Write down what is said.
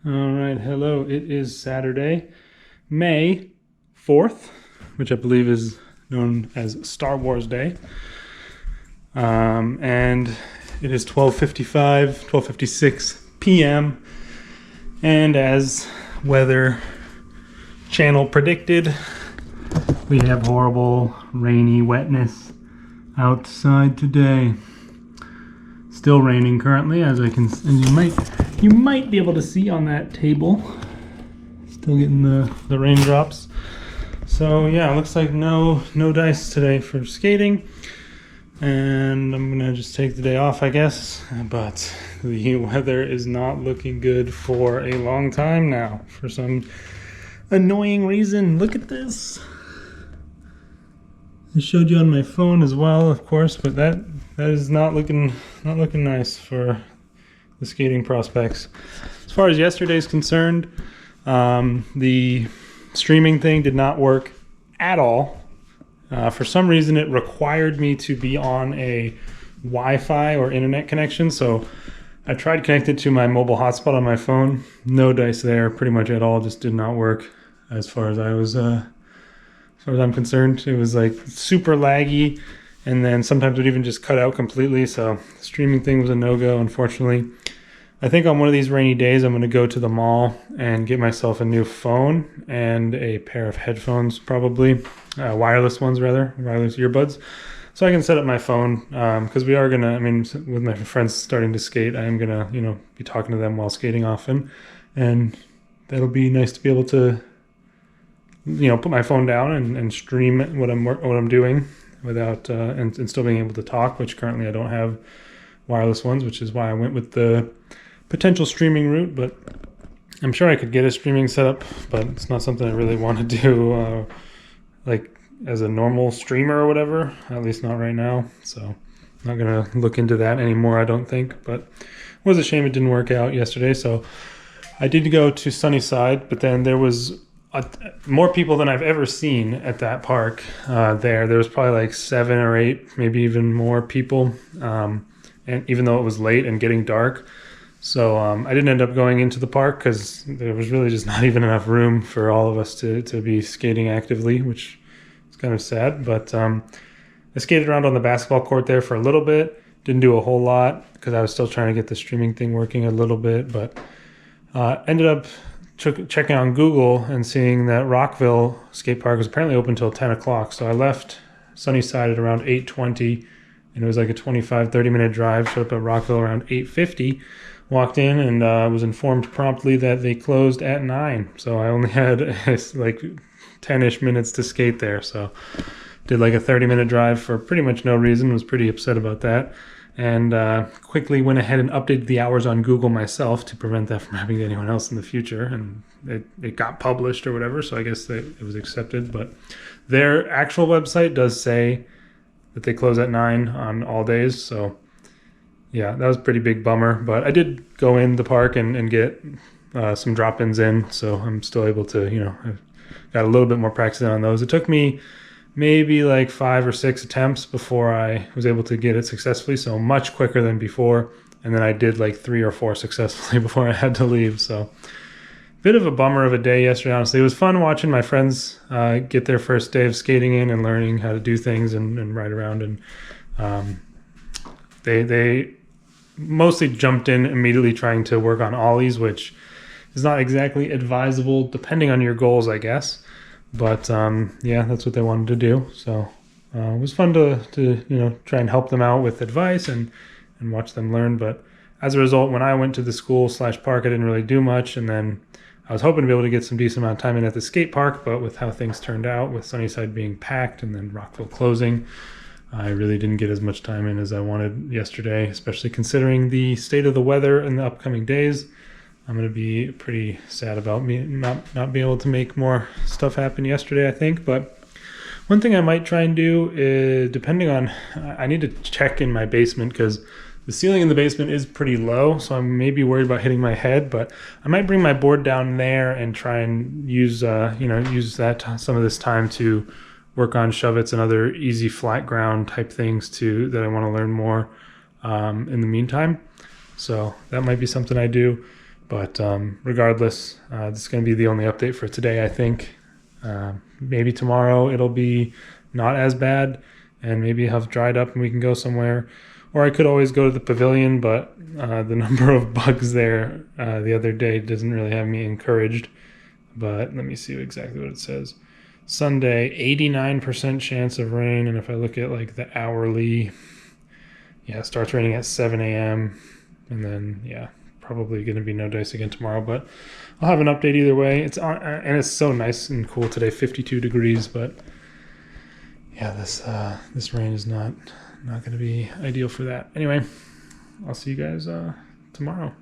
All right, hello. It is Saturday, May 4th, which I believe is known as Star Wars Day. And it is 12:56 p.m. And as Weather Channel predicted, we have horrible rainy wetness outside today. Still raining currently, as you might be able to see on that table. Still getting the raindrops. So yeah, it looks like no dice today for skating, and I'm gonna just take the day off, I guess. But the weather is not looking good for a long time now, for some annoying reason. Look at this. I showed you on my phone as well, of course, but that is not looking nice for the skating prospects. As far as yesterday's concerned, the streaming thing did not work at all. For some reason, it required me to be on a Wi-Fi or internet connection. So I tried connected to my mobile hotspot on my phone. No dice there, pretty much at all. Just did not work as far as I'm concerned. It was like super laggy, and then sometimes it would even just cut out completely. So the streaming thing was a no-go, unfortunately. I think on one of these rainy days, I'm going to go to the mall and get myself a new phone and a pair of headphones, probably wireless ones rather, wireless earbuds, so I can set up my phone. Because we are gonna, with my friends starting to skate, I am gonna, be talking to them while skating often, and that'll be nice to be able to, put my phone down and stream what I'm doing without and still being able to talk, which currently I don't have wireless ones, which is why I went with the potential streaming route. But I'm sure I could get a streaming setup, but it's not something I really want to do like as a normal streamer or whatever, at least not right now. So I'm not gonna look into that anymore, I don't think. But it was a shame it didn't work out yesterday. So I did go to Sunnyside, but then there was more people than I've ever seen at that park. There was probably like 7 or 8, maybe even more people, and even though it was late and getting dark. So I didn't end up going into the park because there was really just not even enough room for all of us to be skating actively, which is kind of sad. But I skated around on the basketball court there for a little bit. Didn't do a whole lot because I was still trying to get the streaming thing working a little bit. But ended up checking on Google and seeing that Rockville skate park was apparently open until 10 o'clock. So I left Sunnyside at around 8:20, and it was like a 25-30 minute drive. Showed up at Rockville around 8:50. Walked in and was informed promptly that they closed at 9. So I only had like 10-ish minutes to skate there. So did like a 30-minute drive for pretty much no reason. Was pretty upset about that. And quickly went ahead and updated the hours on Google myself to prevent that from happening to anyone else in the future. And it got published or whatever, so I guess that it was accepted. But their actual website does say that they close at 9 on all days. So yeah, that was a pretty big bummer. But I did go in the park and get some drop-ins in, so I'm still able to, I've got a little bit more practice on those. It took me maybe like 5 or 6 attempts before I was able to get it successfully, so much quicker than before. And then I did like 3 or 4 successfully before I had to leave. So bit of a bummer of a day yesterday, honestly. It was fun watching my friends get their first day of skating in and learning how to do things and ride around. And they mostly jumped in immediately trying to work on ollies, which is not exactly advisable depending on your goals, I guess. But yeah, that's what they wanted to do. So it was fun to try and help them out with advice and watch them learn. But as a result, when I went to the school/park, I didn't really do much. And then I was hoping to be able to get some decent amount of time in at the skate park. But with how things turned out, with Sunnyside being packed and then Rockville closing, I really didn't get as much time in as I wanted yesterday, especially considering the state of the weather in the upcoming days. I'm going to be pretty sad about me not being able to make more stuff happen yesterday, I think. But one thing I might try and do is, I need to check in my basement because the ceiling in the basement is pretty low, so I'm maybe worried about hitting my head. But I might bring my board down there and try and use some of this time to work on shove-its and other easy flat ground type things that I want to learn more in the meantime. So that might be something I do. But regardless, this is going to be the only update for today, I think. Maybe tomorrow it'll be not as bad, and maybe have dried up and we can go somewhere. Or I could always go to the pavilion, but the number of bugs there the other day doesn't really have me encouraged. But let me see exactly what it says. Sunday, 89% chance of rain, and if I look at like the hourly, yeah, it starts raining at 7 a.m. and then yeah, probably going to be no dice again tomorrow, but I'll have an update either way. It's on, and it's so nice and cool today, 52 degrees, but yeah, this rain is not going to be ideal for that. Anyway, I'll see you guys tomorrow.